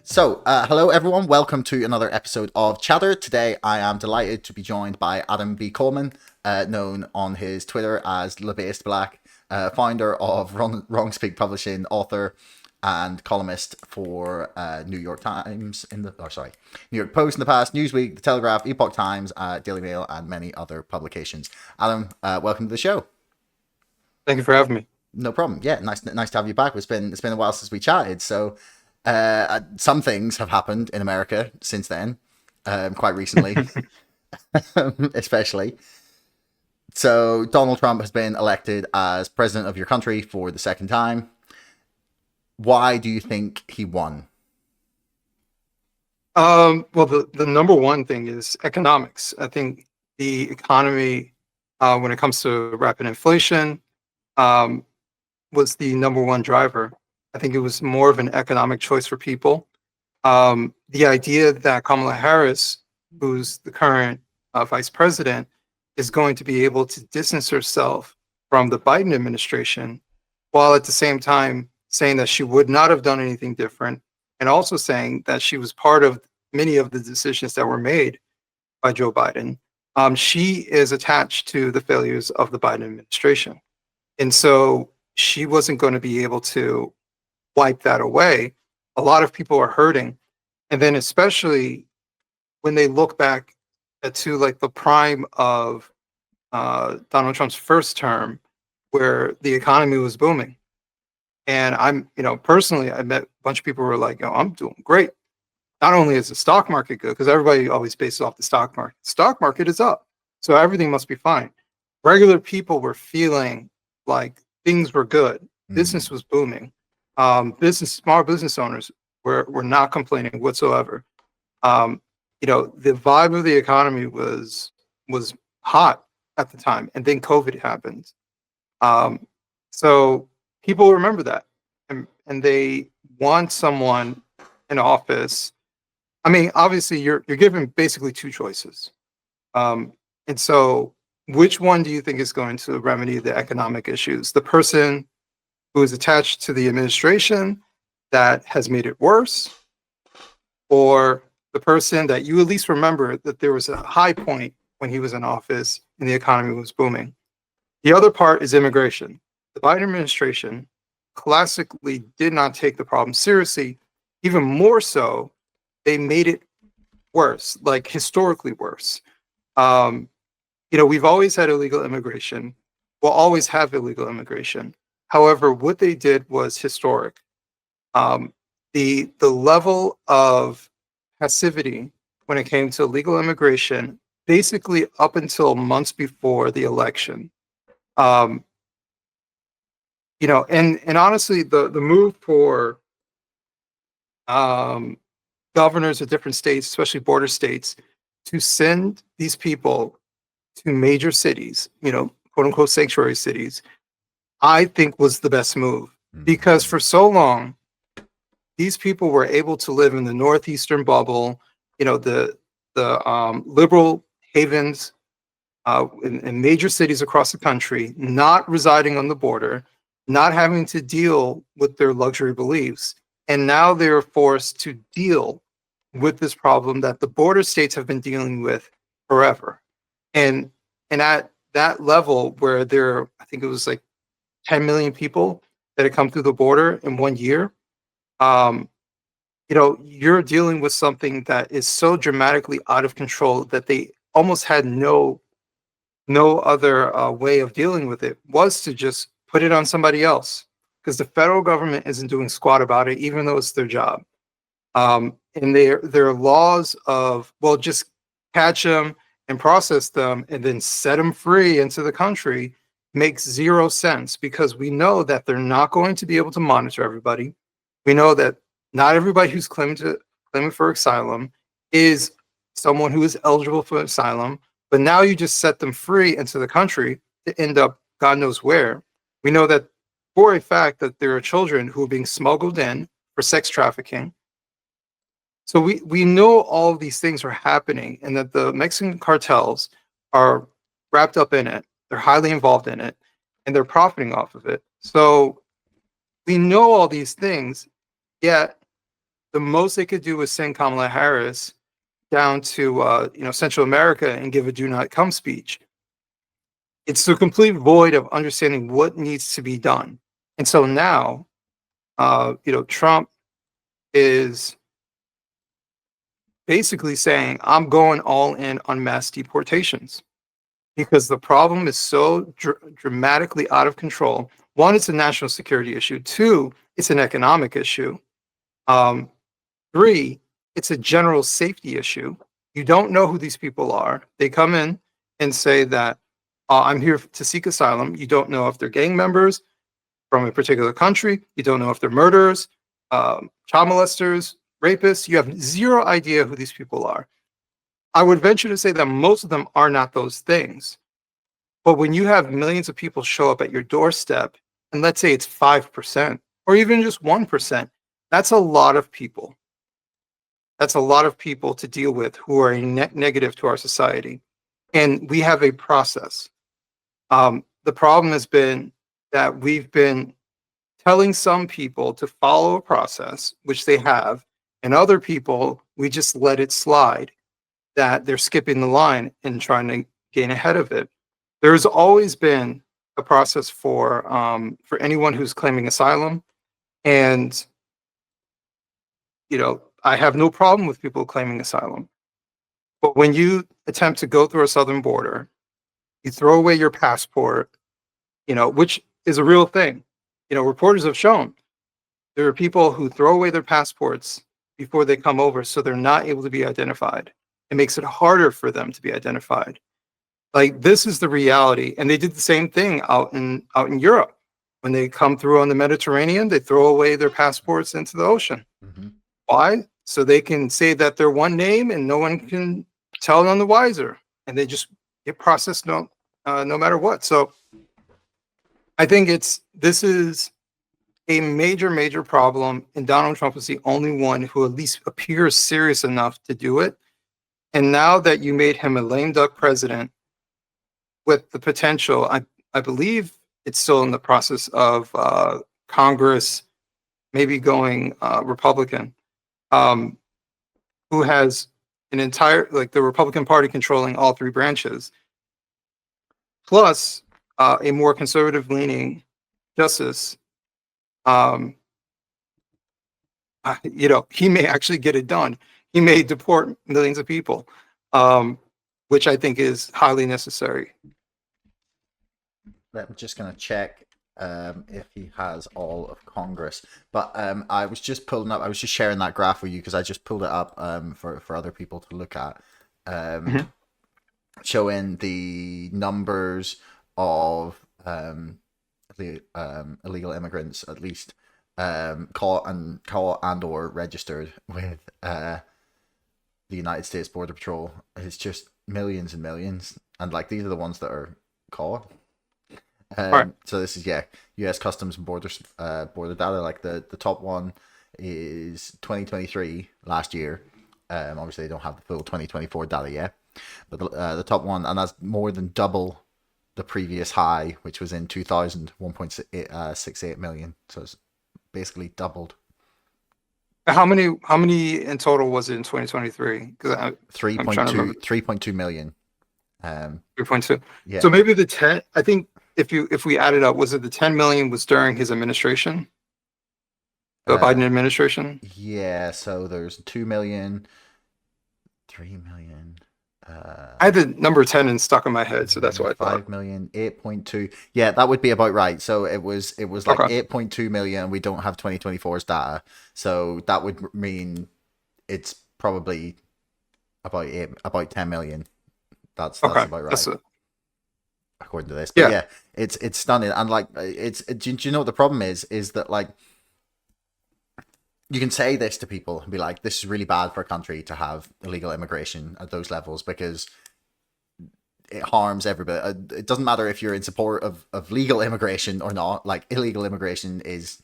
Hello everyone. Welcome to another episode of Chatter. Today, I am delighted to be joined by Adam B. Coleman, known on his Twitter as LaBased Black, founder of Wrong Speak Publishing, author and columnist for New York Times New York Post in the past, Newsweek, The Telegraph, Epoch Times, Daily Mail, and many other publications. Adam, welcome to the show. Thank you for having me. No problem. Yeah, nice to have you back. It's been a while since we chatted. So some things have happened in America since then, quite recently, especially. So Donald Trump has been elected as president of your country for the second time. Why do you think he won? Well, the number one thing is economics. I think the economy, when it comes to rapid inflation, was the number one driver. I think it was more of an economic choice for people. The idea that Kamala Harris, who's the current vice president, is going to be able to distance herself from the Biden administration, while at the same time saying that she would not have done anything different, and also saying that she was part of many of the decisions that were made by Joe Biden. She is attached to the failures of the Biden administration. And so she wasn't going to be able to wipe that away. A lot of people are hurting. And then especially when they look back to like the prime of Donald Trump's first term, where the economy was booming. And personally, I met a bunch of people who were like, "Oh, I'm doing great. Not only is the stock market good, because everybody always bases off the stock market. The stock market is up, so everything must be fine." Regular people were feeling like things were good. Business was booming. Small business owners were not complaining whatsoever. The vibe of the economy was hot at the time, and then COVID happened. So people remember that, and they want someone in office. I mean, obviously, you're given basically two choices, and so which one do you think is going to remedy the economic issues? The person who is attached to the administration that has made it worse, or the person that you at least remember that there was a high point when he was in office and the economy was booming? The other part is immigration. The Biden administration classically did not take the problem seriously. Even more so, they made it worse, like historically worse. We've always had illegal immigration. We'll always have illegal immigration. However, what they did was historic. The level of passivity when it came to illegal immigration, basically up until months before the election. And honestly, the move for governors of different states, especially border states, to send these people to major cities, quote unquote sanctuary cities, I think was the best move. Because for so long, these people were able to live in the northeastern bubble, the liberal havens in major cities across the country, not residing on the border, not having to deal with their luxury beliefs. And now they're forced to deal with this problem that the border states have been dealing with forever. And at that level where I think it was like 10 million people that had come through the border in 1 year, you're dealing with something that is so dramatically out of control that they almost had no other way of dealing with it, was to just put it on somebody else, because the federal government isn't doing squat about it, even though it's their job. And their laws of, well, just catch them and process them and then set them free into the country makes zero sense, because we know that they're not going to be able to monitor everybody. We know that not everybody who's claiming for asylum is someone who is eligible for asylum, but now you just set them free into the country to end up God knows where. We know that for a fact that there are children who are being smuggled in for sex trafficking. So we know all of these things are happening, and that the Mexican cartels are wrapped up in it. They're highly involved in it, and they're profiting off of it. So we know all these things, yet the most they could do was send Kamala Harris down to Central America and give a "Do Not Come" speech. It's a complete void of understanding what needs to be done. And so now, Trump is basically saying, I'm going all in on mass deportations because the problem is so dramatically out of control. One, it's a national security issue. Two, it's an economic issue. Three, it's a general safety issue. You don't know who these people are. They come in and say that I'm here to seek asylum. You don't know if they're gang members from a particular country. You don't know if they're murderers, child molesters, rapists. You have zero idea who these people are. I would venture to say that most of them are not those things. But when you have millions of people show up at your doorstep, and let's say it's 5% or even just 1%, that's a lot of people. That's a lot of people to deal with who are a net negative to our society. And we have a process. The problem has been that we've been telling some people to follow a process, which they have, and other people, we just let it slide, that they're skipping the line and trying to gain ahead of it. There's always been a process for anyone who's claiming asylum. And, I have no problem with people claiming asylum. But when you attempt to go through a southern border, you throw away your passport, which is a real thing. Reporters have shown there are people who throw away their passports before they come over, so they're not able to be identified. It makes it harder for them to be identified. Like, this is the reality. And they did the same thing out in Europe. When they come through on the Mediterranean, they throw away their passports into the ocean. Mm-hmm. Why? So they can say that they're one name and no one can tell none the wiser. And they just get processed no matter what. So I think this is a major, major problem. And Donald Trump is the only one who at least appears serious enough to do it. And now that you made him a lame duck president with the potential, I believe it's still in the process of Congress maybe going Republican, who has an entire, the Republican Party controlling all three branches, plus a more conservative leaning justice. He may actually get it done. He may deport millions of people, which I think is highly necessary. I'm just going to check if he has all of Congress. But I was just sharing that graph with you because I just pulled it up for other people to look at, showing the numbers of the illegal immigrants, at least caught and or registered with the United States Border Patrol. It's just millions and millions, and these are the ones that are caught. Right. So this is U.S. Customs and border data. The top one is 2023 last year. Obviously they don't have the full 2024 data yet, but the top one, and that's more than double the previous high, which was in 2000, 1.68 million. So it's basically doubled. How many in total was it in 2023? Because 3.2 million. 3.2. Yeah. So maybe the 10. I think if we add it up, was it the 10 million was during his administration, the Biden administration? Yeah. So there's 2 million, 3 million. I had the number 10 stuck in my head, so that's why I thought 5 million, 8.2. Yeah, that would be about right. So it was like Okay. 8.2 million. We don't have 2024's data, so that would mean it's probably about 10 million. That's Okay. about right. According to this, but yeah, it's stunning, and do you know what the problem is? Is that you can say this to people and be like, this is really bad for a country to have illegal immigration at those levels because it harms everybody. It doesn't matter if you're in support of legal immigration or not. Illegal immigration is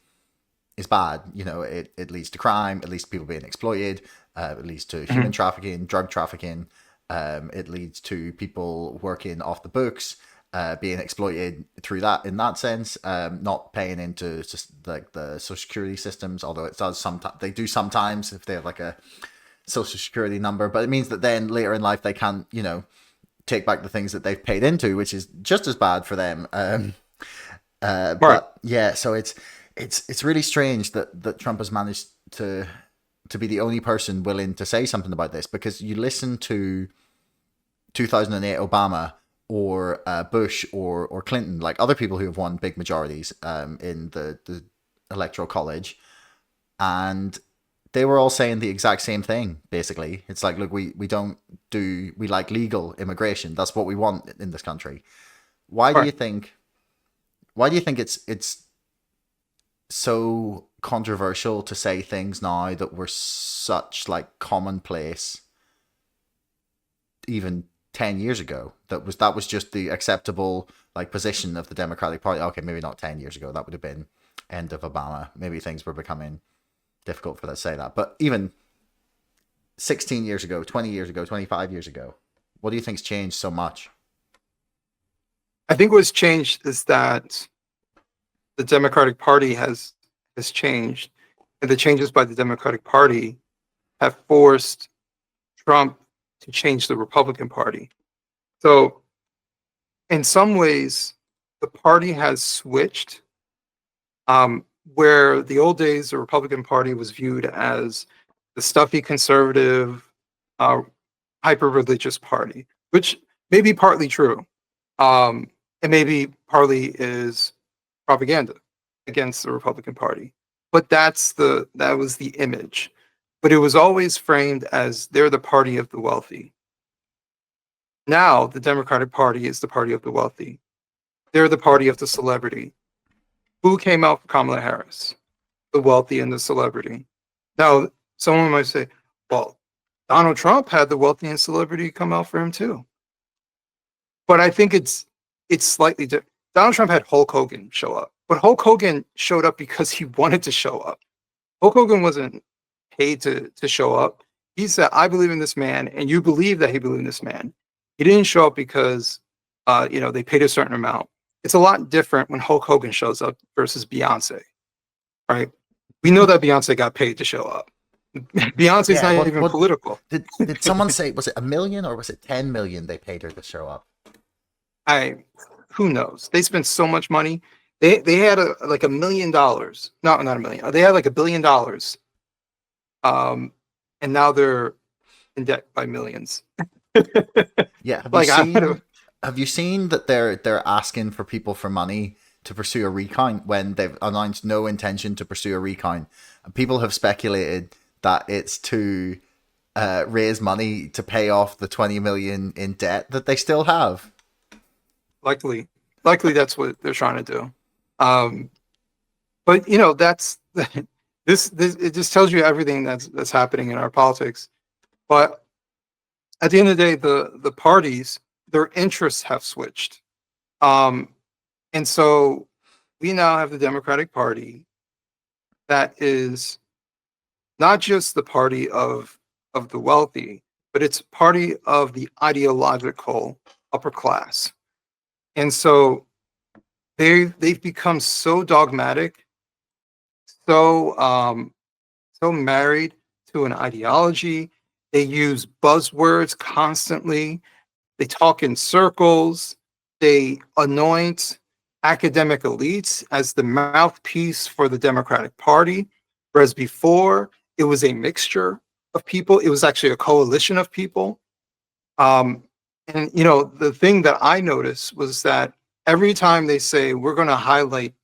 bad. It leads to crime. It leads to people being exploited. It leads to human trafficking, drug trafficking. It leads to people working off the books. being exploited through that in that sense, not paying into just like the social security systems, although it does sometimes they do sometimes if they have like a social security number, but it means that then later in life they can, take back the things that they've paid into, which is just as bad for them. Right. But yeah, so it's really strange that Trump has managed to be the only person willing to say something about this, because you listen to 2008 Obama or Bush or Clinton, like other people who have won big majorities in the electoral college, and they were all saying the exact same thing. Basically, it's like, look, we like legal immigration. That's what we want in this country. Why do you think? Why do you think it's so controversial to say things now that were such like commonplace even 10 years ago? That was just the acceptable like position of the Democratic Party. Okay, maybe not 10 years ago. That would have been end of Obama. Maybe things were becoming difficult for that to say that. But even 16 years ago, 20 years ago, 25 years ago, what do you think's changed so much? I think what's changed is that the Democratic Party has changed, and the changes by the Democratic Party have forced Trump to change the Republican Party. So, in some ways, the party has switched. Where the old days, the Republican Party was viewed as the stuffy conservative, hyper-religious party, which may be partly true. And maybe partly is propaganda against the Republican Party. But that was the image. But it was always framed as they're the party of the wealthy. Now the Democratic Party is the party of the wealthy. They're the party of the celebrity. Who came out for Kamala Harris? The wealthy and the celebrity. Now, someone might say, well, Donald Trump had the wealthy and celebrity come out for him too. But I think it's slightly different. Donald Trump had Hulk Hogan show up, but Hulk Hogan showed up because he wanted to show up. Hulk Hogan wasn't paid to show up. He said, I believe in this man, and you believe that he believed in this man. He didn't show up because they paid a certain amount. It's a lot different when Hulk Hogan shows up versus Beyonce, right? We know that Beyonce got paid to show up. Beyonce's not even political. Did someone say, was it 1 million or was it 10 million they paid her to show up? Who knows? They spent so much money. They had like $1 million. Not $1 million. They had like $1 billion. And now they're in debt by millions. Yeah. Have you seen that they're asking for people for money to pursue a recount when they've announced no intention to pursue a recount? And people have speculated that it's to raise money to pay off the 20 million in debt that they still have. Likely that's what they're trying to do. But that's this it just tells you everything that's happening in our politics. But at the end of the day, the parties, their interests have switched. And so we now have the Democratic Party that is not just the party of the wealthy, but it's party of the ideological upper class. And so they've become so dogmatic, so married to an ideology. They use buzzwords constantly. They talk in circles. They anoint academic elites as the mouthpiece for the Democratic Party, whereas before it was a mixture of people. It was actually a coalition of people. And the thing that I noticed was that every time they say we're going to highlight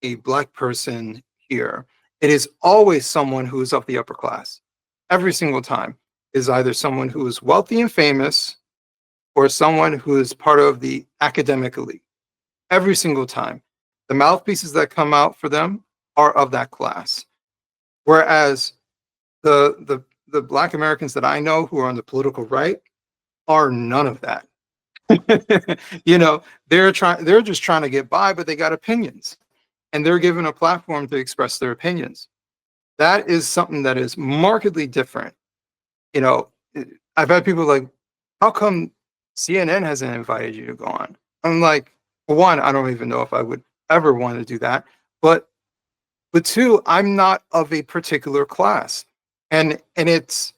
a Black person here, it is always someone who is of the upper class. Every single time is either someone who is wealthy and famous or someone who is part of the academic elite. Every single time. The mouthpieces that come out for them are of that class. Whereas the Black Americans that I know who are on the political right are none of that. They're just trying to get by, but they got opinions. And they're given a platform to express their opinions. That is something that is markedly different. I've had people like, how come CNN hasn't invited you to go on? I'm like, for one, I don't even know if I would ever want to do that. But two, I'm not of a particular class. And it's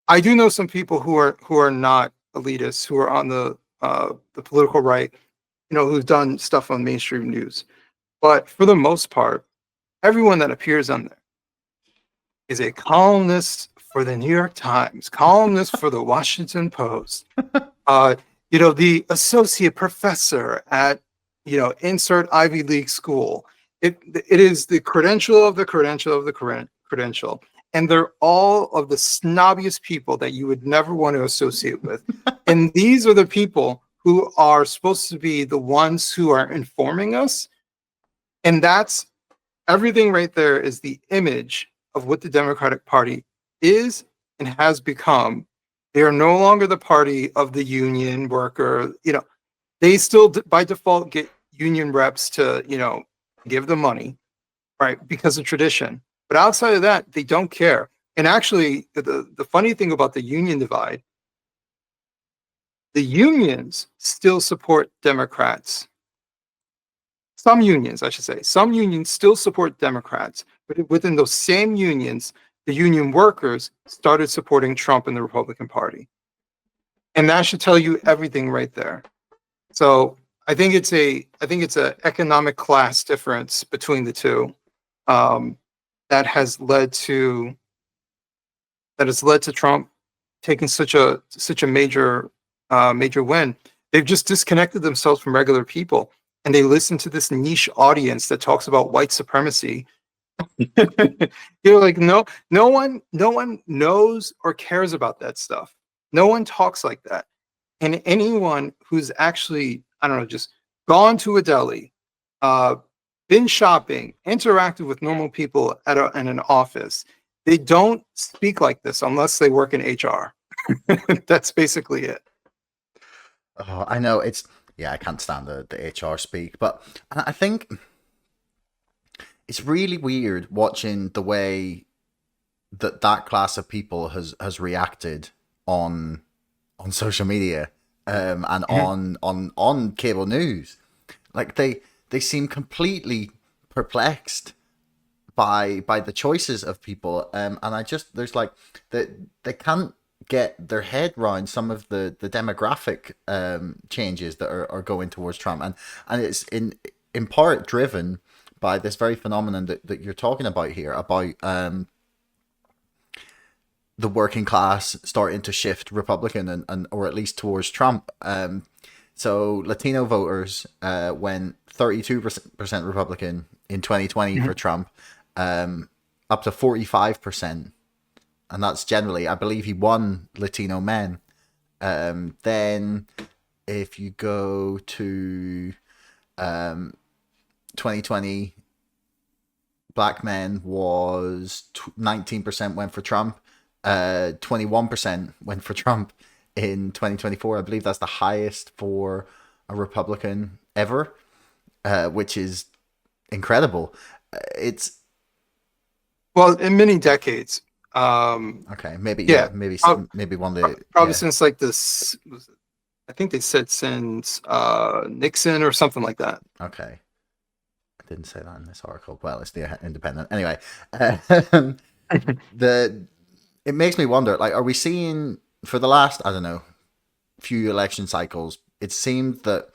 I do know some people who are not elitists, who are on the political right, who've done stuff on mainstream news. But for the most part, everyone that appears on there is a columnist for the New York Times, columnist for the Washington Post, uh, the associate professor at, insert Ivy League school. It is the credential of the credential of the credential. And they're all of the snobbiest people that you would never want to associate with. And these are the people who are supposed to be the ones who are informing us. And that's everything right there is the image of what the Democratic Party is and has become. They are no longer the party of the union worker. They still by default get union reps to, give them money, right? Because of tradition. But outside of that, they don't care. And actually, the funny thing about the union divide, the unions still support Democrats. Some unions, I should say, some unions still support Democrats, but within those same unions, the union workers started supporting Trump and the Republican Party. And that should tell you everything right there. So I think it's an economic class difference between the two, that has led to Trump taking such a major win. They've just disconnected themselves from regular people, and they listen to this niche audience that talks about white supremacy. Like no one knows or cares about that stuff. No one talks like that. And anyone who's actually, I don't know, just gone to a deli, been shopping, interacted with normal people in an office, they don't speak like this unless they work in HR. That's basically it. Oh, I know I can't stand the HR speak, but I think it's really weird watching the way that class of people has reacted on social media, and on cable news. Like they seem completely perplexed by the choices of people, and I just there's like they can't get their head around some of the demographic changes that are going towards Trump, and it's in part driven by this very phenomenon that you're talking about here, about the working class starting to shift Republican, and or at least towards Trump. So Latino voters went 32% Republican in 2020 for Trump, up to 45%. And that's generally, I believe he won Latino men. Then if you go to 2020, black men was 19% went for Trump, 21% went for Trump in 2024. I believe that's the highest for a Republican ever, which is incredible. It's well in many decades. Okay, maybe maybe one day probably since like this. I think they said since Nixon or something like that. Okay, I didn't say that in this article. Well, it's the Independent anyway. It makes me wonder. Like, are we seeing for the last, I don't know, few election cycles? It seemed that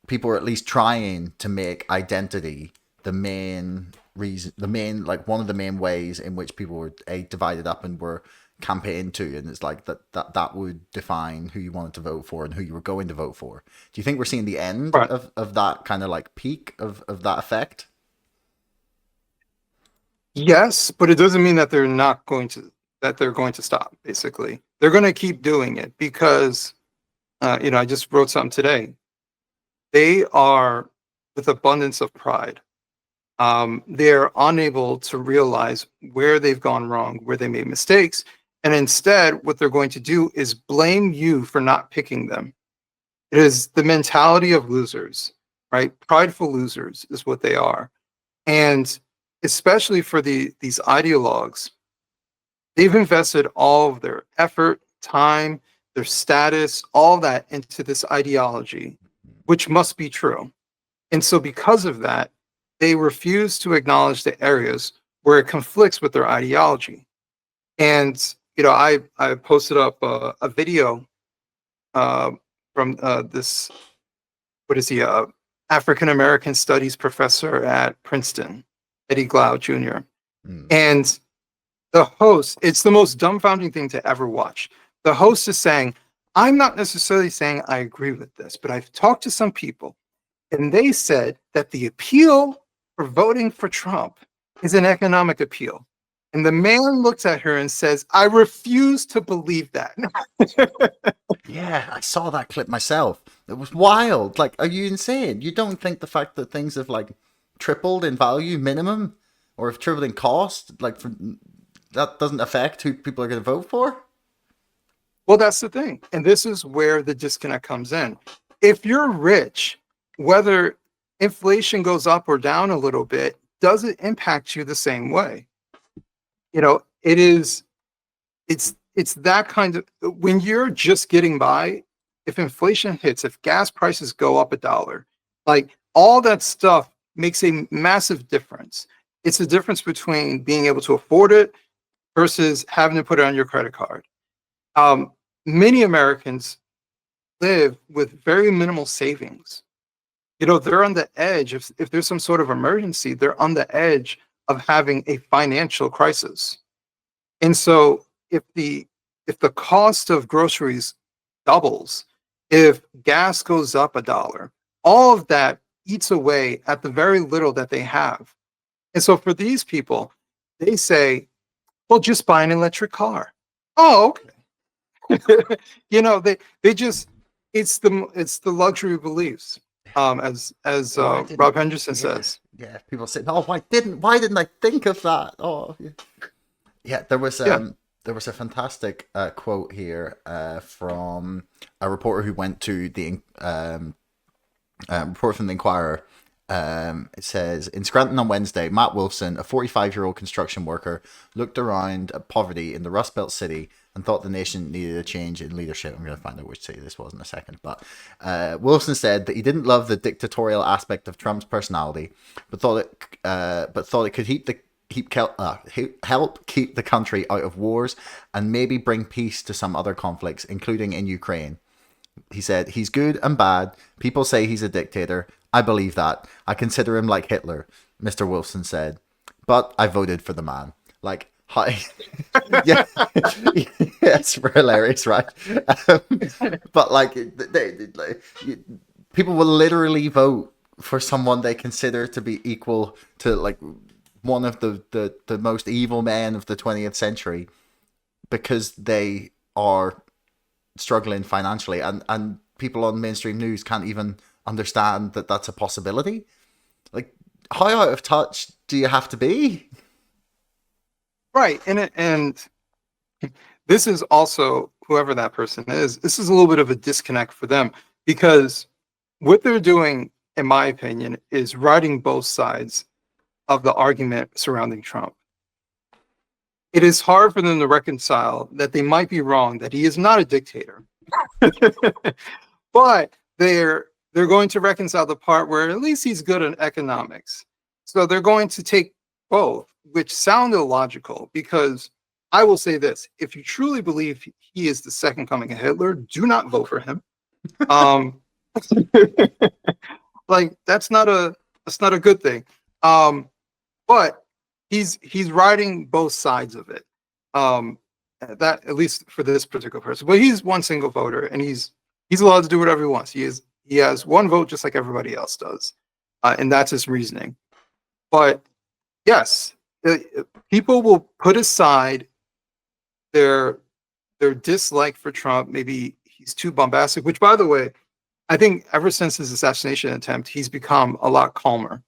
people are at least trying to make identity the main reason, like one of the main ways in which people were divided up and were campaigned to, and it's like that would define who you wanted to vote for and who you were going to vote for. Do you think we're seeing the end of that kind of like peak of that effect? Yes, but it doesn't mean that they're going to stop. Basically, they're going to keep doing it because I just wrote something today. They are with abundance of pride. They're unable to realize where they've gone wrong, where they made mistakes. And instead, what they're going to do is blame you for not picking them. It is the mentality of losers, right? Prideful losers is what they are. And especially for these ideologues, they've invested all of their effort, time, their status, all that into this ideology, which must be true. And so because of that, they refuse to acknowledge the areas where it conflicts with their ideology. And, I posted up a video from this, what is he, African American Studies professor at Princeton, Eddie Glaude Jr. Mm. And the host, it's the most dumbfounding thing to ever watch. The host is saying, I'm not necessarily saying I agree with this, but I've talked to some people and they said that the appeal for voting for Trump is an economic appeal. And the man looks at her and says, I refuse to believe that. Yeah, I saw that clip myself. It was wild. Like, are you insane? You don't think the fact that things have like tripled in value minimum or have tripled in cost, like that doesn't affect who people are going to vote for? Well, that's the thing. And this is where the disconnect comes in. If you're rich, whether inflation goes up or down a little bit, does it impact you the same way? It's that kind of, when you're just getting by, if inflation hits, if gas prices go up $1, like all that stuff makes a massive difference. It's the difference between being able to afford it versus having to put it on your credit card. Many Americans live with very minimal savings. They're on the edge. If there's some sort of emergency, they're on the edge of having a financial crisis. And so if the cost of groceries doubles, if gas goes up $1, all of that eats away at the very little that they have. And so for these people, they say, well, just buy an electric car. Oh, okay. They just, it's the luxury beliefs. As Rob Henderson says. Yeah, people say, "Oh, why didn't I think of that?" Oh, yeah. There was a fantastic quote here from a reporter who went to the report from the Inquirer. It says, in Scranton on Wednesday, Matt Wolfson, a 45-year-old construction worker, looked around at poverty in the Rust Belt city and thought the nation needed a change in leadership. I'm going to find out which city this was in a second. But Wolfson said that he didn't love the dictatorial aspect of Trump's personality, but thought it could help keep the country out of wars and maybe bring peace to some other conflicts, including in Ukraine. He said, he's good and bad. People say he's a dictator. I believe that. I consider him like Hitler, Mr. Wolfson said. But I voted for the man. Like, hi. Yeah. It's hilarious, right? But like, people will literally vote for someone they consider to be equal to like one of the most evil men of the 20th century because they are struggling financially, and people on mainstream news can't even understand that that's a possibility. Like, how out of touch do you have to be? Right. And this is also, whoever that person is, this is a little bit of a disconnect for them, because what they're doing, in my opinion, is writing both sides of the argument surrounding Trump. It is hard for them to reconcile that they might be wrong, that he is not a dictator. But they're going to reconcile the part where at least he's good at economics. So they're going to take both, which sound illogical, because I will say this: if you truly believe he is the second coming of Hitler, do not vote for him. Like that's not a good thing. But he's riding both sides of it. That, at least for this particular person. But he's one single voter, and he's allowed to do whatever he wants. He has one vote just like everybody else does, and that's his reasoning. But yes, people will put aside their dislike for Trump. Maybe he's too bombastic, which, by the way, I think ever since his assassination attempt, he's become a lot calmer.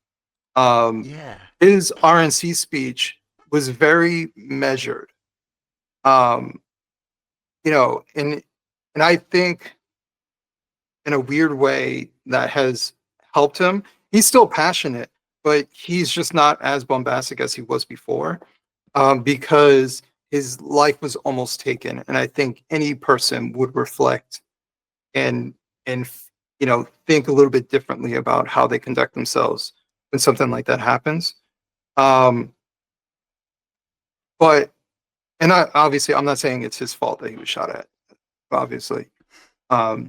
His RNC speech was very measured. And I think in a weird way that has helped him. He's still passionate, but he's just not as bombastic as he was before, because his life was almost taken. And I think any person would reflect and think a little bit differently about how they conduct themselves when something like that happens. But obviously I'm not saying it's his fault that he was shot at, obviously. So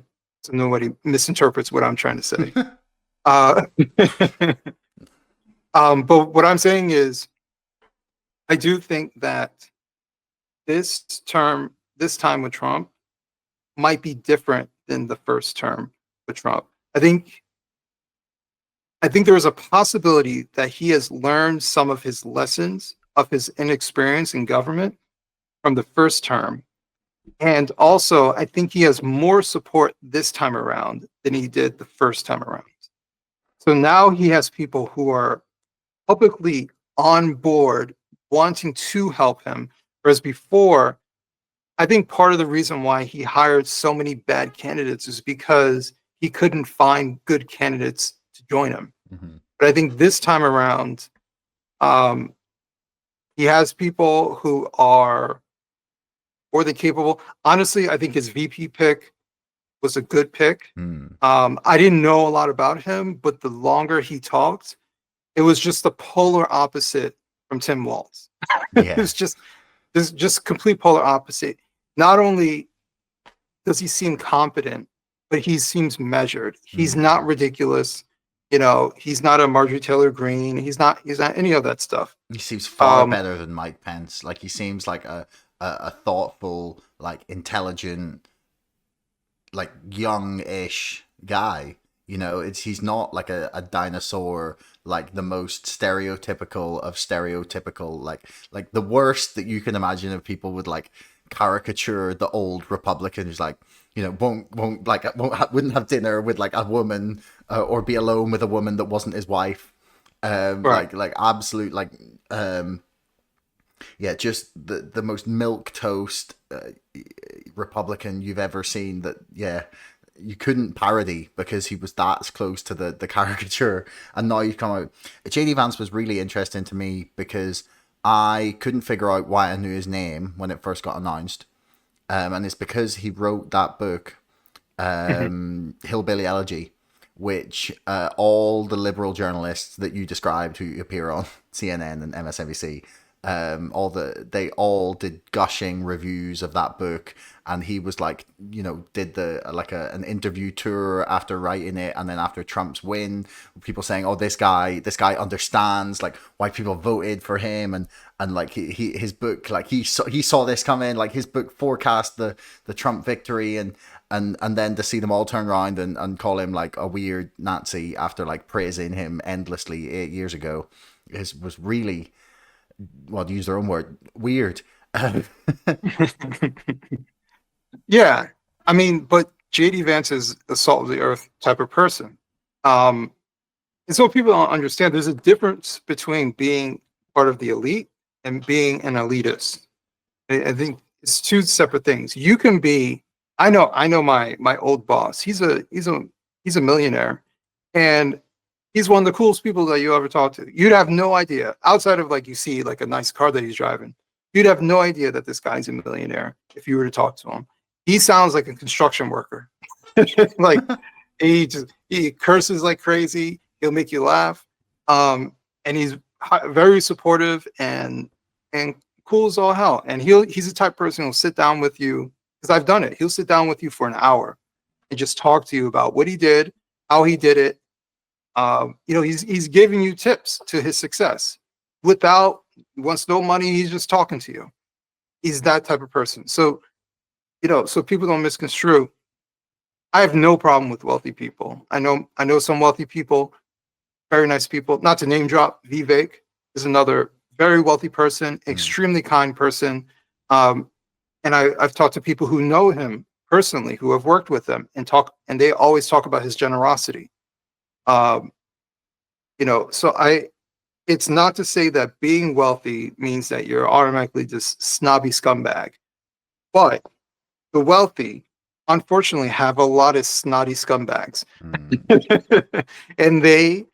nobody misinterprets what I'm trying to say. But what I'm saying is, I do think that this time with Trump might be different than the first term with Trump. I think there is a possibility that he has learned some of his lessons of his inexperience in government from the first term. And also, I think he has more support this time around than he did the first time around. So now he has people who are publicly on board wanting to help him. Whereas before, I think part of the reason why he hired so many bad candidates is because he couldn't find good candidates to join him. Mm-hmm. But I think this time around, he has people who are more than capable. Honestly, I think his VP pick was a good pick. I didn't know a lot about him, but the longer he talked, it was just the polar opposite from Tim Walz. Yeah. It was just complete polar opposite. Not only does he seem competent, but he seems measured. He's not ridiculous. He's not a Marjorie Taylor Greene. He's not any of that stuff. He seems far better than Mike Pence. Like, he seems like a thoughtful, like, intelligent, like, young-ish guy. He's not like a dinosaur, like the most stereotypical of stereotypical, like the worst that you can imagine of people would like caricature the old Republican who's like, wouldn't have dinner with like a woman or be alone with a woman that wasn't his wife. Right. Like absolute, like, just the most milquetoast Republican you've ever seen. That, you couldn't parody because he was that close to the caricature. And now you've come out. JD Vance was really interesting to me because I couldn't figure out why I knew his name when it first got announced. And it's because he wrote that book, Hillbilly Elegy, which all the liberal journalists that you described who appear on CNN and MSNBC, they all did gushing reviews of that book. And he was like, did an interview tour after writing it, and then after Trump's win, people saying, "Oh, this guy understands like why people voted for him," and like his book, like he saw this coming, like his book forecast the Trump victory, and then to see them all turn around and call him like a weird Nazi after like praising him endlessly 8 years ago was really, well, to use their own word, weird. Yeah, I mean, but JD Vance is a salt of the earth type of person. And so people don't understand there's a difference between being part of the elite and being an elitist. I think it's two separate things. You can be, I know my old boss. He's a millionaire, and he's one of the coolest people that you ever talk to. You'd have no idea, outside of like you see like a nice car that he's driving. You'd have no idea that this guy's a millionaire if you were to talk to him. He sounds like a construction worker. Like he curses like crazy. He'll make you laugh. And he's very supportive and cool as all hell. And he's the type of person who'll sit down with you, because I've done it. He'll sit down with you for an hour and just talk to you about what he did, how he did it. He's giving you tips to his success wants no money. He's just talking to you. He's that type of person. So, so people don't misconstrue. I have no problem with wealthy people. I know some wealthy people, very nice people. Not to name drop, Vivek is another very wealthy person, extremely kind person. And I've talked to people who know him personally, who have worked with him, and they always talk about his generosity. So it's not to say that being wealthy means that you're automatically this snobby scumbag, but the wealthy, unfortunately, have a lot of snotty scumbags. And they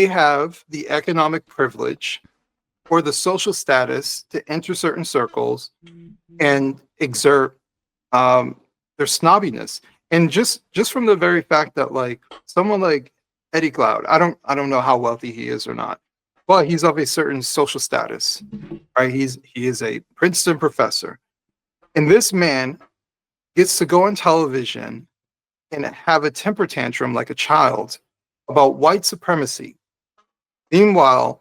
have the economic privilege or the social status to enter certain circles and exert their snobbiness. And just from the very fact that like someone like Eddie Cloud, I don't know how wealthy he is or not, but he's of a certain social status, right? He is a Princeton professor, and this man gets to go on television and have a temper tantrum like a child about white supremacy. Meanwhile,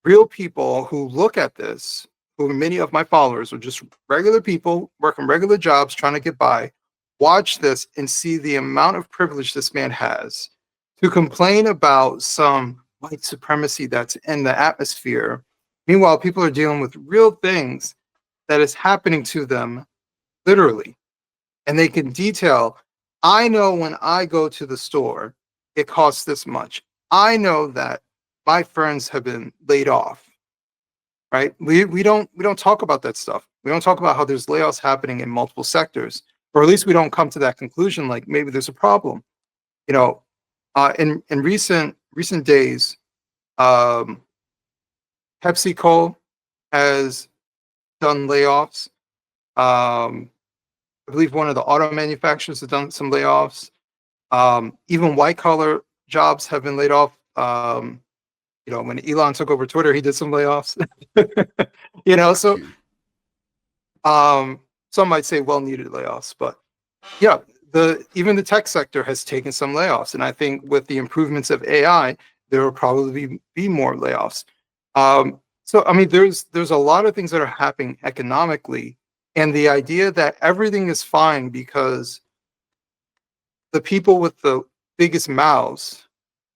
real people who look at this, who many of my followers are just regular people working regular jobs trying to get by, watch this and see the amount of privilege this man has to complain about some white supremacy that's in the atmosphere. Meanwhile, people are dealing with real things that is happening to them literally. And they can detail, I know when I go to the store, it costs this much. I know that my friends have been laid off, right? We don't talk about that stuff. We don't talk about how there's layoffs happening in multiple sectors, or at least we don't come to that conclusion. Like maybe there's a problem. You know, in recent days, um, PepsiCo has done layoffs. I believe one of the auto manufacturers has done some layoffs. Even white collar jobs have been laid off. When Elon took over Twitter, he did some layoffs. So some might say well needed layoffs, but yeah, even the tech sector has taken some layoffs, and I think with the improvements of AI, there will probably be more layoffs. So I mean, there's a lot of things that are happening economically, and the idea that everything is fine because the people with the biggest mouths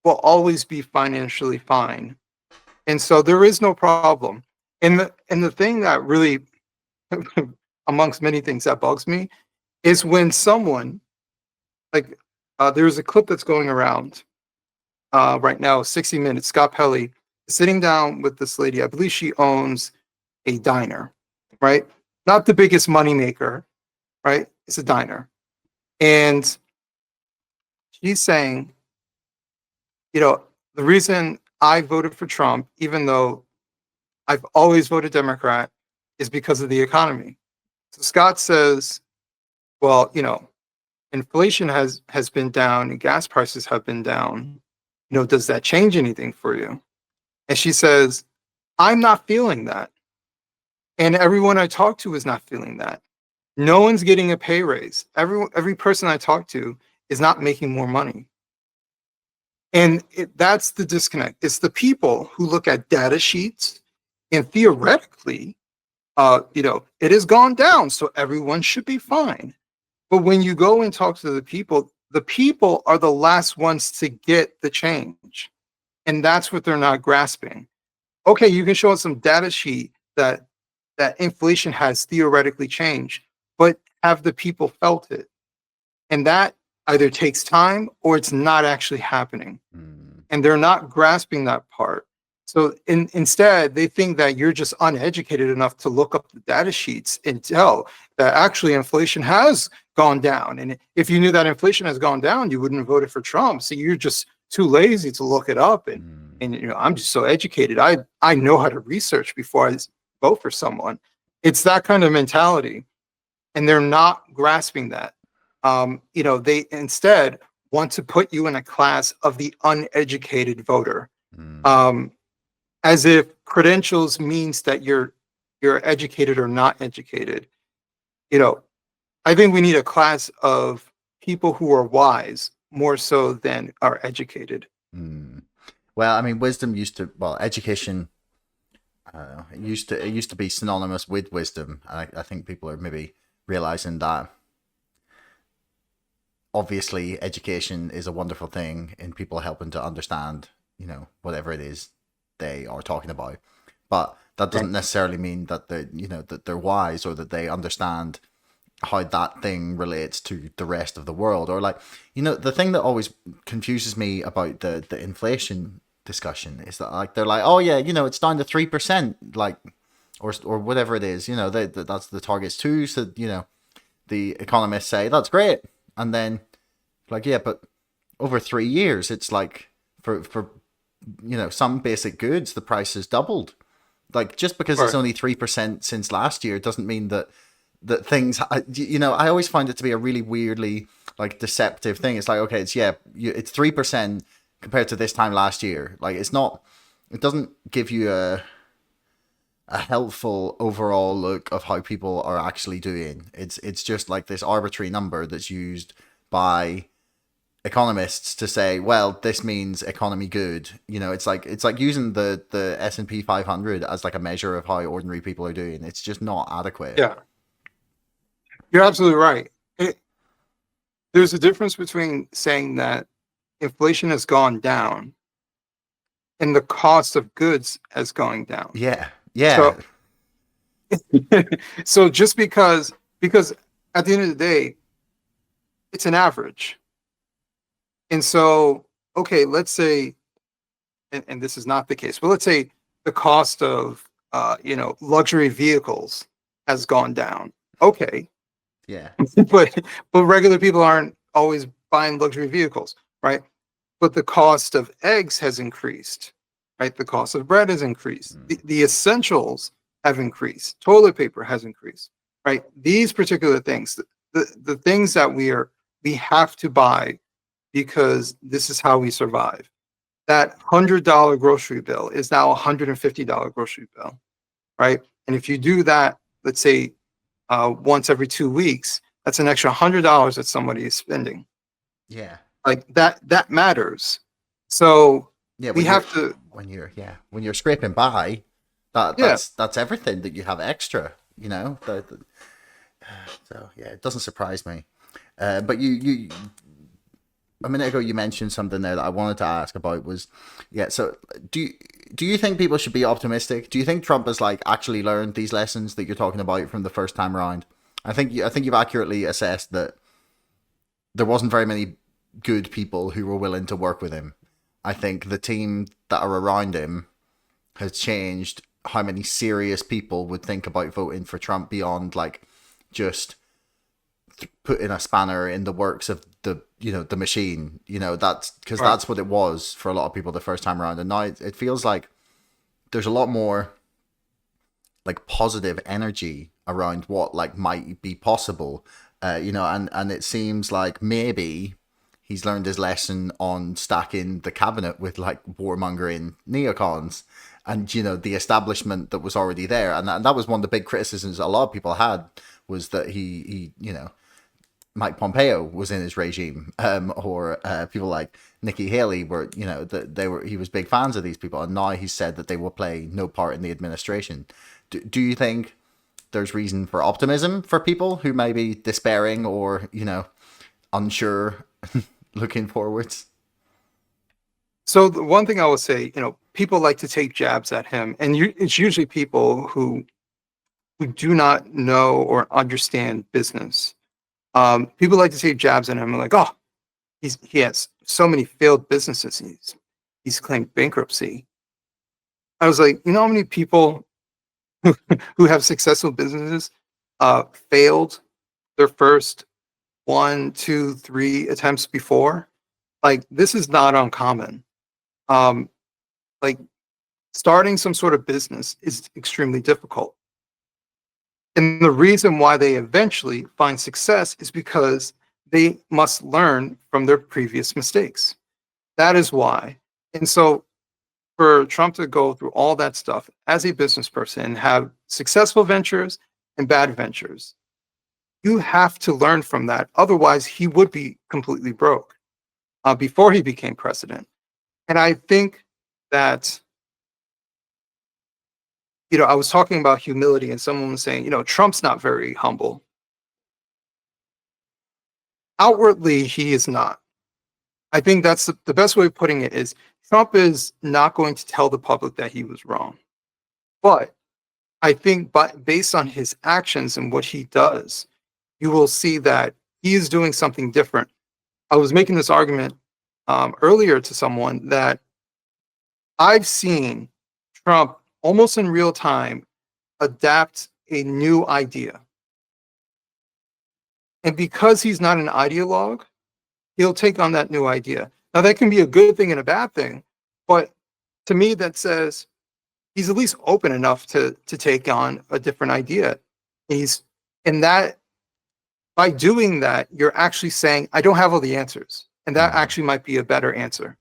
will always be financially fine, and so there is no problem. And the thing that really, amongst many things that bugs me, is when someone like there's a clip that's going around right now, 60 Minutes. Scott Pelley is sitting down with this lady. I believe she owns a diner, right? Not the biggest moneymaker, right? It's a diner, and she's saying, the reason I voted for Trump, even though I've always voted Democrat, is because of the economy. So Scott says, well, inflation has been down and gas prices have been down. Does that change anything for you? And she says, I'm not feeling that. And everyone I talk to is not feeling that. No one's getting a pay raise. Every person I talk to is not making more money. And that's the disconnect. It's the people who look at data sheets and theoretically, it has gone down, so everyone should be fine. But when you go and talk to the people are the last ones to get the change. And that's what they're not grasping. Okay, you can show us some data sheet that inflation has theoretically changed, but have the people felt it? And that either takes time or it's not actually happening. And they're not grasping that part. So instead, they think that you're just uneducated enough to look up the data sheets and tell that actually inflation has gone down. And if you knew that inflation has gone down, you wouldn't have voted for Trump. So you're just too lazy to look it up. And I'm just so educated. I know how to research before I vote for someone. It's that kind of mentality. And they're not grasping that. They instead want to put you in a class of the uneducated voter. As if credentials means that you're educated or not educated. I think we need a class of people who are wise more so than are educated. Well, I mean, education. It used to be synonymous with wisdom, and I think people are maybe realizing that. Obviously, education is a wonderful thing in people helping to understand, whatever it is they are talking about, but that doesn't necessarily mean that they're wise or that they understand how that thing relates to the rest of the world. Or the thing that always confuses me about the inflation discussion is that they're like, oh yeah, it's down to 3%, or whatever it is, that's the target's 2. So the economists say that's great, and then yeah, but over 3 years it's like for some basic goods the price has doubled. Like, just because it's Right. only 3% since last year doesn't mean that things. I always find it to be a really weirdly like deceptive thing. It's like, okay, it's 3% compared to this time last year. Like, it's not. It doesn't give you a helpful overall look of how people are actually doing. It's just like this arbitrary number that's used by economists to say, well, this means economy good. It's like using the S&P 500 as like a measure of how ordinary people are doing. It's just not adequate. Yeah, you're absolutely right. There's a difference between saying that inflation has gone down and the cost of goods has gone down. Yeah. Yeah. So, so just because at the end of the day, it's an average. And so, okay, let's say, and this is not the case, but let's say the cost of luxury vehicles has gone down. Okay, Yeah. but regular people aren't always buying luxury vehicles, right? But the cost of eggs has increased, right? The cost of bread has increased. The essentials have increased. Toilet paper has increased, right? These particular things, the things that we have to buy because this is how we survive. That $100 grocery bill is now a $150 grocery bill, right? And if you do that, let's say once every 2 weeks, that's an extra $100 that somebody is spending. Yeah. Like that matters. So Yeah. we have to. When you're scraping by, that's everything that you have extra. So yeah, it doesn't surprise me. But you a minute ago you mentioned something there that I wanted to ask about was, so do you think people should be optimistic? Do you think Trump has like actually learned these lessons that you're talking about from the first time around? I think you've accurately assessed that there wasn't very many good people who were willing to work with him. I think the team that are around him has changed how many serious people would think about voting for Trump beyond like just putting a spanner in the works of the machine. That's because Right. that's what it was for a lot of people the first time around, and now it feels like there's a lot more like positive energy around what like might be possible. And it seems like maybe he's learned his lesson on stacking the cabinet with like warmongering neocons and the establishment that was already there. And that was one of the big criticisms a lot of people had, was that he Mike Pompeo was in his regime, or people like Nikki Haley were, he was big fans of these people, and now he said that they will play no part in the administration. Do you think there's reason for optimism for people who may be despairing or unsure, looking forwards? So the one thing I will say, people like to take jabs at him, and it's usually people who do not know or understand business. People like to take jabs at him and like, oh, he has so many failed businesses. He's claimed bankruptcy. I was like, how many people who have successful businesses failed their first 1, 2, 3 attempts before? Like, this is not uncommon. Like, starting some sort of business is extremely difficult. And the reason why they eventually find success is because they must learn from their previous mistakes. That is why. And so for Trump to go through all that stuff as a business person and have successful ventures and bad ventures, you have to learn from that. Otherwise, he would be completely broke before he became president. And I think that I was talking about humility and someone was saying, Trump's not very humble. Outwardly, he is not. I think that's the best way of putting it is Trump is not going to tell the public that he was wrong. But I think based on his actions and what he does, you will see that he is doing something different. I was making this argument earlier to someone that I've seen Trump almost in real time adapt a new idea. And because he's not an ideologue, he'll take on that new idea. Now, that can be a good thing and a bad thing, but to me, that says he's at least open enough to take on a different idea. He's and that by doing that, you're actually saying, I don't have all the answers. And that Mhm. actually might be a better answer,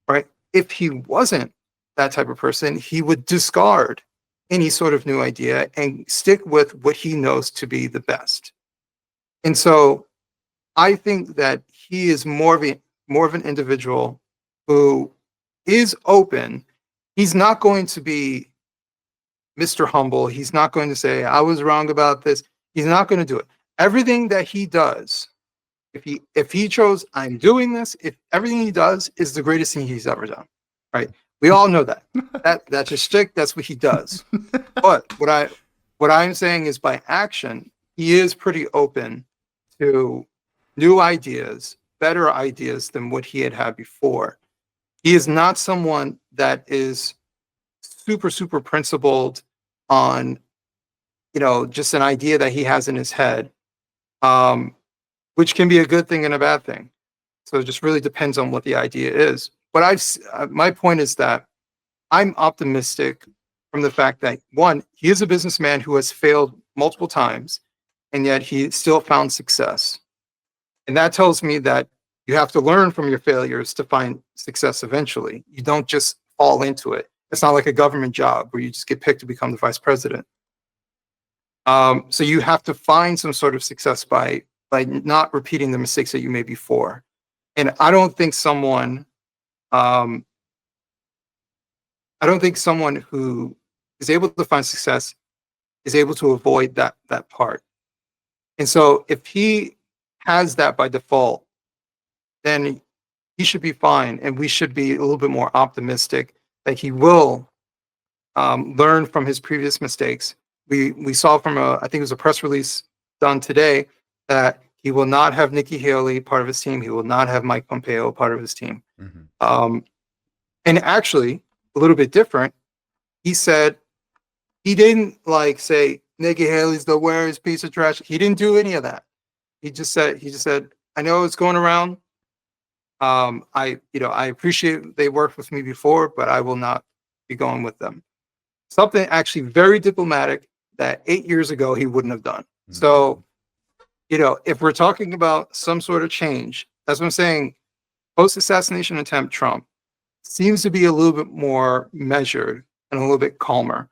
right? If he wasn't that type of person, he would discard any sort of new idea and stick with what he knows to be the best. And so I think that he is more of an individual who is open. He's not going to be Mr. Humble. He's not going to say, I was wrong about this. He's not going to do it. Everything that he does, if he chose, I'm doing this, if everything he does is the greatest thing he's ever done. Right. We all know that. That's his shtick, that's what he does. But what I'm saying is by action, he is pretty open to new ideas, better ideas than what he had before. He is not someone that is super principled on, just an idea that he has in his head, um, which can be a good thing and a bad thing. So it just really depends on what the idea is. But my point is that I'm optimistic from the fact that one, he is a businessman who has failed multiple times, and yet he still found success. And that tells me that you have to learn from your failures to find success eventually. You don't just fall into it. It's not like a government job where you just get picked to become the vice president. So you have to find some sort of success by not repeating the mistakes that you made before. And um, I don't think someone who is able to find success is able to avoid that part. And so if he has that by default, then he should be fine, and we should be a little bit more optimistic that he will learn from his previous mistakes. We saw from I think it was a press release done today, that he will not have Nikki Haley part of his team. He will not have Mike Pompeo part of his team. Mhm. And actually, a little bit different. He said he didn't say Nikki Haley's the worst piece of trash. He didn't do any of that. He just said, I know it's going around. I appreciate they worked with me before, but I will not be going with them. Something actually very diplomatic that 8 years ago he wouldn't have done. Mhm. So, if we're talking about some sort of change, that's what I'm saying. Post-assassination attempt Trump seems to be a little bit more measured and a little bit calmer,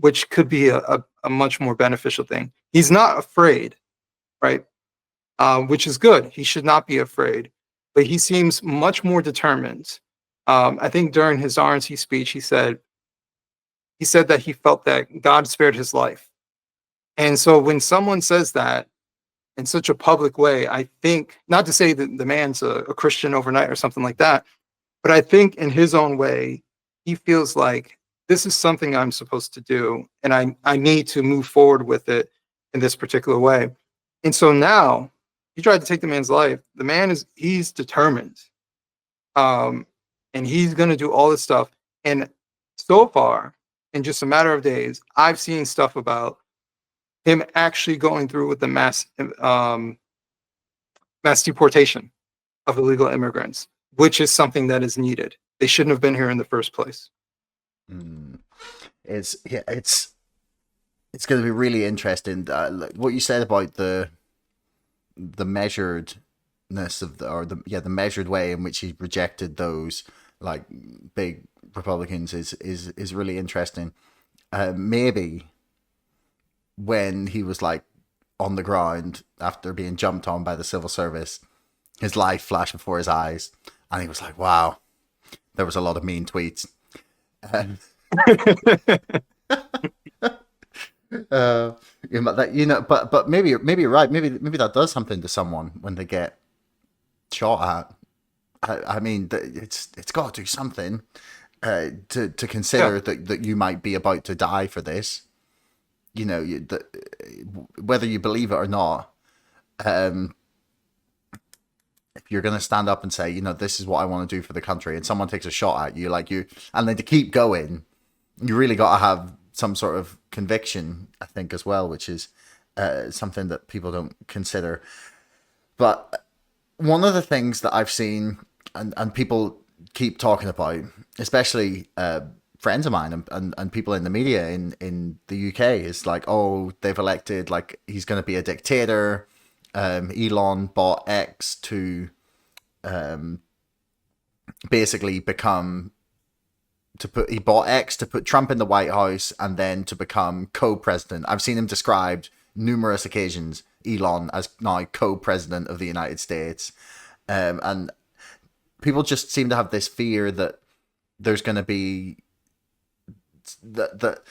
which could be a much more beneficial thing. He's not afraid, right? Which is good. He should not be afraid, but he seems much more determined. I think during his RNC speech, he said that he felt that God spared his life. And so when someone says that in such a public way, I think, not to say that the man's a Christian overnight or something like that, but I think in his own way, he feels like this is something I'm supposed to do, and I need to move forward with it in this particular way. And so now he tried to take the man's life. The man he's determined. And he's going to do all this stuff. And so far, in just a matter of days, I've seen stuff about him actually going through with the mass deportation of illegal immigrants, which is something that is needed. They shouldn't have been here in the first place. It's going to be really interesting. Like what you said about the measuredness of the measured way in which he rejected those like big Republicans is really interesting. Maybe when he was like on the ground after being jumped on by the civil service, his life flashed before his eyes, and he was like, "Wow, there was a lot of mean tweets." But maybe you're right. Maybe that does something to someone when they get shot at. I mean, it's got to do something to consider that you might be about to die for this. Whether you believe it or not, if you're going to stand up and say, this is what I want to do for the country, and someone takes a shot at you, and then to keep going, you really got to have some sort of conviction, I think, as well, which is something that people don't consider. But one of the things that I've seen and people keep talking about, especially friends of mine and people in the media in the UK is like, oh, they've elected, like, he's going to be a dictator. Elon bought X to basically become he bought X to put Trump in the White House and then to become co-president. I've seen him described numerous occasions, Elon, as now co-president of the United States. And people just seem to have this fear that there's going to be that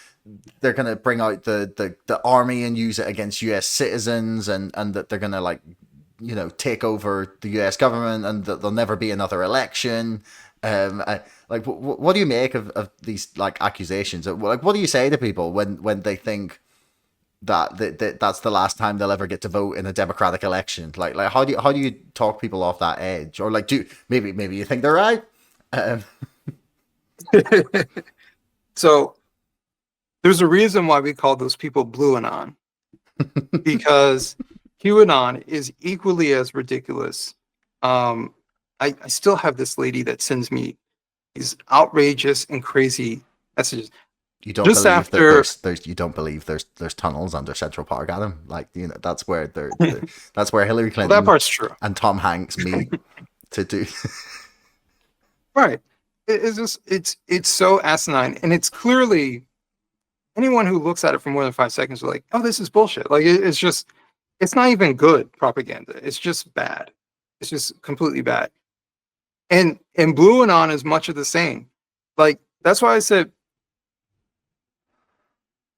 they're going to bring out the army and use it against US citizens, and that they're going to, like, you know, take over the US government, and that there'll never be another election. What do you make of these, like, accusations? Like, what do you say to people when they think that's the last time they'll ever get to vote in a democratic election? Like how do you talk people off that edge? Or, like, maybe you think they're right? So there's a reason why we call those people Blue Anon, because QAnon is equally as ridiculous. I still have this lady that sends me these outrageous and crazy messages. You don't Just believe after that you don't believe there's tunnels under Central Park, Adam? Like, you know, that's where that's where Hillary Clinton, well, that part's true, and Tom Hanks meet to do. right? It's just it's so asinine, and it's clearly, anyone who looks at it for more than 5 seconds are like, oh, this is bullshit. Like, it's just, it's not even good propaganda. It's just bad. It's just completely bad. And Blue Anon is much of the same. Like, that's why I said,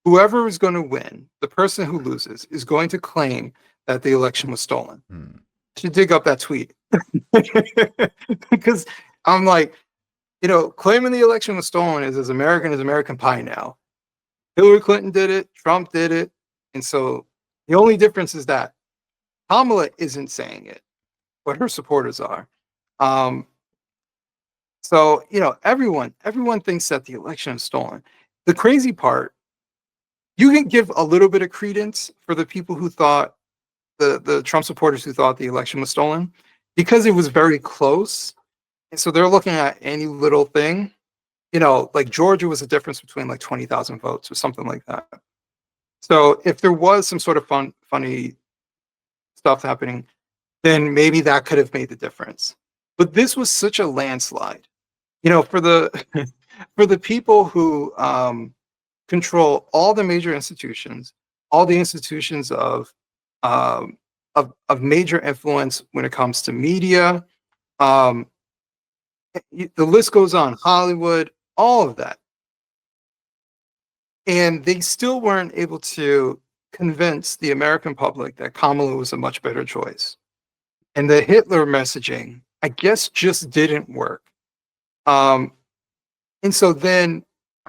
whoever is going to win, the person who loses is going to claim that the election was stolen. I should dig up that tweet. Because I'm like, you know, claiming the election was stolen is as American pie now. Hillary Clinton did it, Trump did it. And so the only difference is that Kamala isn't saying it, but her supporters are. So, you know, everyone thinks that the election is stolen. The crazy part, you can give a little bit of credence for the people who thought, the Trump supporters who thought the election was stolen, because it was very close. And so they're looking at any little thing, you know, like Georgia was a difference between like 20,000 votes or something like that. So if there was some sort of funny stuff happening, then maybe that could have made the difference. But this was such a landslide, you know, for the for the people who control all the major institutions, all the institutions of major influence when it comes to media. The list goes on, Hollywood, all of that. And they still weren't able to convince the American public that Kamala was a much better choice. And the Hitler messaging, I guess, just didn't work. And so then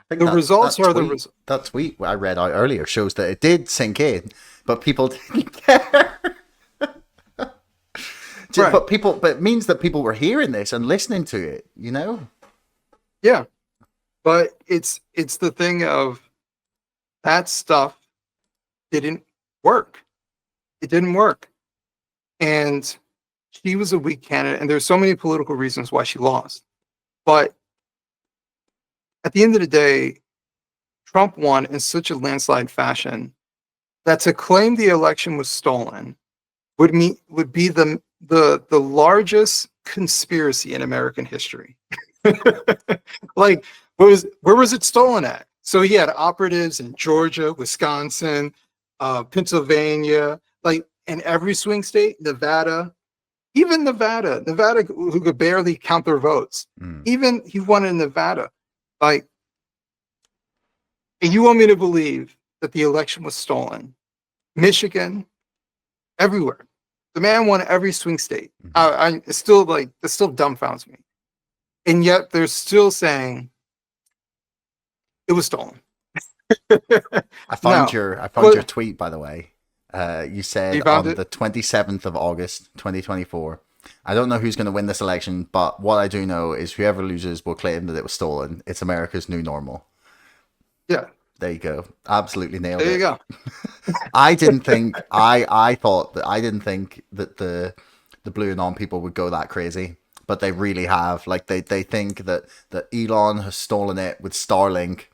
the results are the results. That tweet I read out earlier shows that it did sink in, but people didn't care. Right. But it means that people were hearing this and listening to it, you know? Yeah. But it's the thing of that stuff didn't work. It didn't work. And she was a weak candidate, and there's so many political reasons why she lost. But at the end of the day, Trump won in such a landslide fashion that to claim the election was stolen would be the largest conspiracy in American history. Like, where was it stolen at? So he had operatives in Georgia, Wisconsin, Pennsylvania, like in every swing state, Nevada, even Nevada, who could barely count their votes. Even he won in Nevada. Like, and you want me to believe that the election was stolen? Michigan, everywhere. The man won every swing state. It's still like, it still dumbfounds me. And yet they're still saying it was stolen. I found your tweet, by the way. You said on the 27th of August, 2024. I don't know who's going to win this election, but what I do know is whoever loses will claim that it was stolen. It's America's new normal. Yeah. There you go. Absolutely nailed it. There you go. I didn't think I didn't think that the Blue Anon people would go that crazy. but they really have. Like they think that Elon has stolen it with Starlink,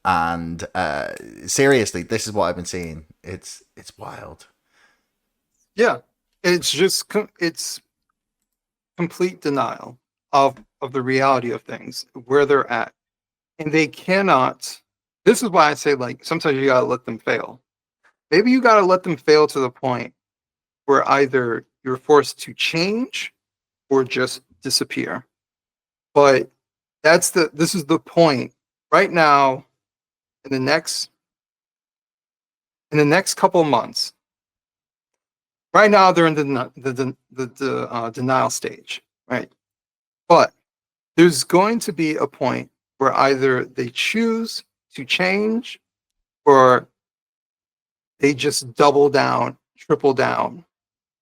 and seriously, this is what I've been seeing. It's wild. Yeah, it's just it's complete denial of the reality of things, where they're at, and they cannot. This is why I say, like, sometimes you gotta let them fail. Maybe you gotta let them fail to the point where either you're forced to change or just disappear. But this is the point right now. In the next couple of months, right now they're in the denial stage, right? But there's going to be a point where either they choose to change or they just double down, triple down,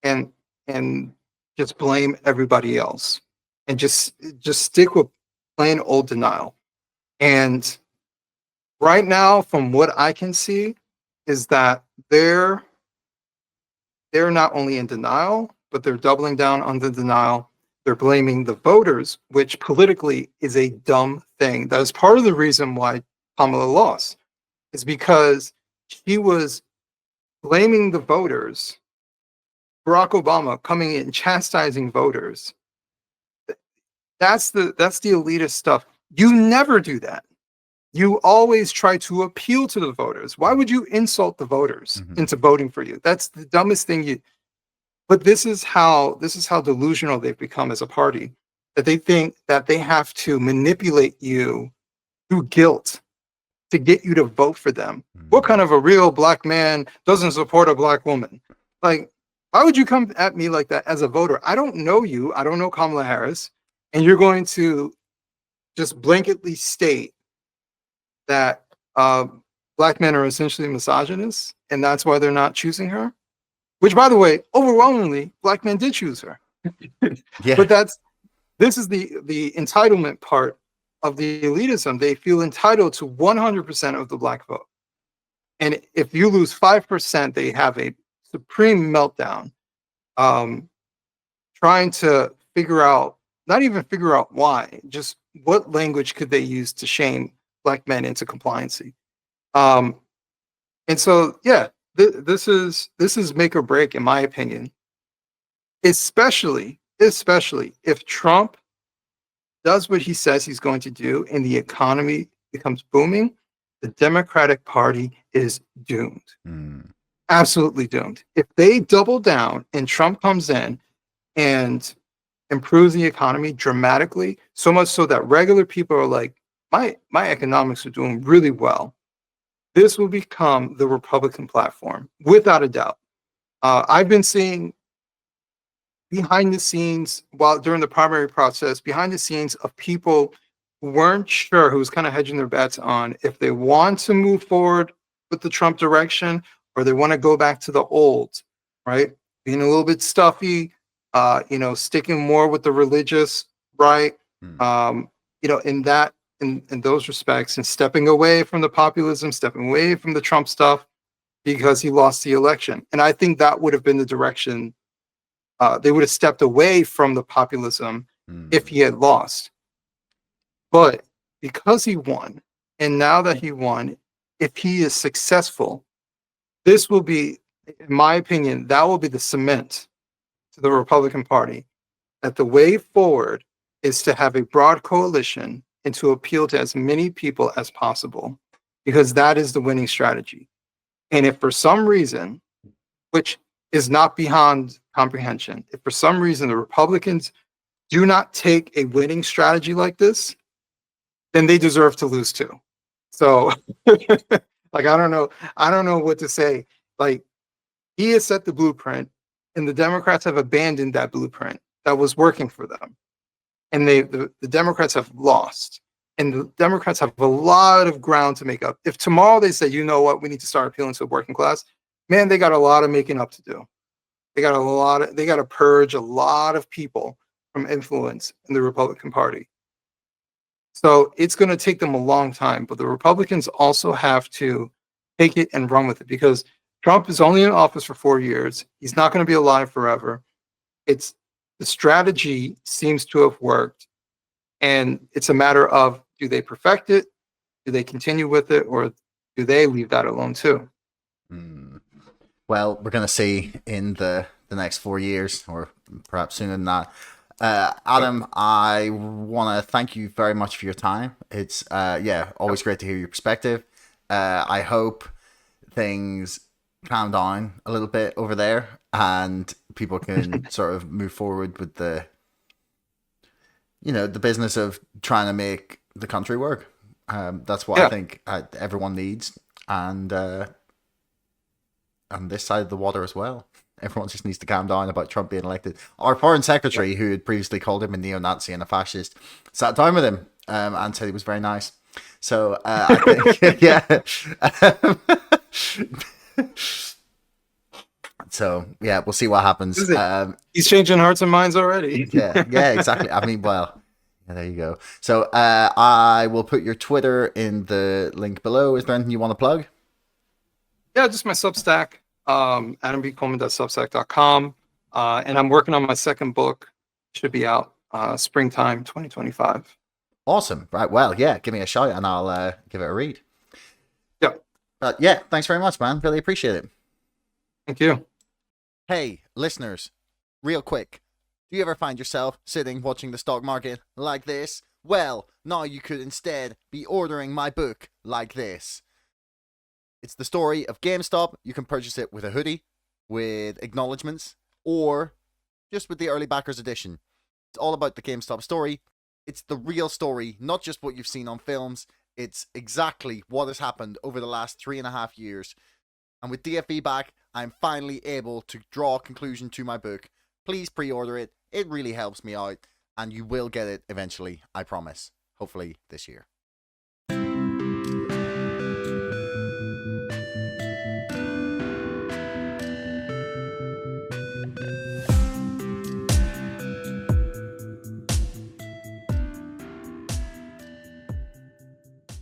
and and just blame everybody else, and just stick with plain old denial. And right now, from what I can see, is that they're not only in denial, but they're doubling down on the denial. They're blaming the voters, which politically is a dumb thing. That is part of the reason why Kamala lost, is because she was blaming the voters. Barack Obama coming in chastising voters. That's the elitist stuff. You never do that. You always try to appeal to the voters. Why would you insult the voters into voting for you? That's the dumbest thing you. But this is how delusional they've become as a party, that they think that they have to manipulate you through guilt to get you to vote for them. What kind of a real black man doesn't support a black woman? Like, why would you come at me like that as a voter? I don't know you. I don't know Kamala Harris. And you're going to just blanketly state that black men are essentially misogynists, and that's why they're not choosing her. Which, by the way, overwhelmingly, black men did choose her. Yeah. But this is the entitlement part of the elitism. They feel entitled to 100% of the black vote. And if you lose 5%, they have a supreme meltdown, trying to not even figure out why, just what language could they use to shame black men into compliancy. And so, yeah, this is make or break, in my opinion, especially if Trump does what he says he's going to do and the economy becomes booming. The Democratic Party is doomed. Absolutely doomed. If they double down and Trump comes in and improves the economy dramatically, so much so that regular people are like, my economics are doing really well, this will become the Republican platform, without a doubt. I've been seeing behind the scenes, during the primary process, behind the scenes of people who weren't sure, who was kind of hedging their bets on if they want to move forward with the Trump direction or they want to go back to the old, right? Being a little bit stuffy, sticking more with the religious, right? In those respects, and stepping away from the populism, stepping away from the Trump stuff because he lost the election. And I think that would have been the direction. They would have stepped away from the populism if he had lost. But because he won, and now that he won, if he is successful, this will be, in my opinion, that will be the cement to the Republican Party, that the way forward is to have a broad coalition and to appeal to as many people as possible, because that is the winning strategy. And if for some reason, which is not beyond comprehension, if for some reason the Republicans do not take a winning strategy like this, then they deserve to lose too. So, like, I don't know what to say. Like, he has set the blueprint, and the Democrats have abandoned that blueprint that was working for them. And the Democrats have lost. And the Democrats have a lot of ground to make up. If tomorrow they say, you know what, we need to start appealing to the working class, man, they got a lot of making up to do. They got to purge a lot of people from influence in the Republican Party. So it's going to take them a long time, but the Republicans also have to take it and run with it, because Trump is only in office for 4 years. He's not going to be alive forever. It's the strategy seems to have worked, and it's a matter of, do they perfect it, do they continue with it, or do they leave that alone too? Mm. Well, we're going to see in the next 4 years, or perhaps sooner than that. Adam, I want to thank you very much for your time. It's always great to hear your perspective. I hope things calm down a little bit over there, and people can sort of move forward with the business of trying to make the country work. That's what I think everyone needs, and on this side of the water as well. Everyone just needs to calm down about Trump being elected. Our foreign secretary, who had previously called him a neo-Nazi and a fascist, sat down with him and said he was very nice. So I think, yeah. So yeah, we'll see what happens. He's changing hearts and minds already. yeah, exactly. I mean, well, yeah, there you go. So I will put your Twitter in the link below. Is there anything you want to plug? Yeah, just my Substack, adambcoleman.substack.com. And I'm working on my second book. Should be out springtime 2025. Awesome. Right. Well, yeah, give me a shout and I'll give it a read. Yeah. Yeah, thanks very much, man. Really appreciate it. Thank you. Hey, listeners, real quick. Do you ever find yourself sitting watching the stock market like this? Well, now you could instead be ordering my book like this. It's the story of GameStop. You can purchase it with a hoodie, with acknowledgements, or just with the early backers edition. It's all about the GameStop story. It's the real story, not just what you've seen on films. It's exactly what has happened over the last 3.5 years. And with DFE back, I'm finally able to draw a conclusion to my book. Please pre-order it. It really helps me out, and you will get it eventually, I promise. Hopefully this year.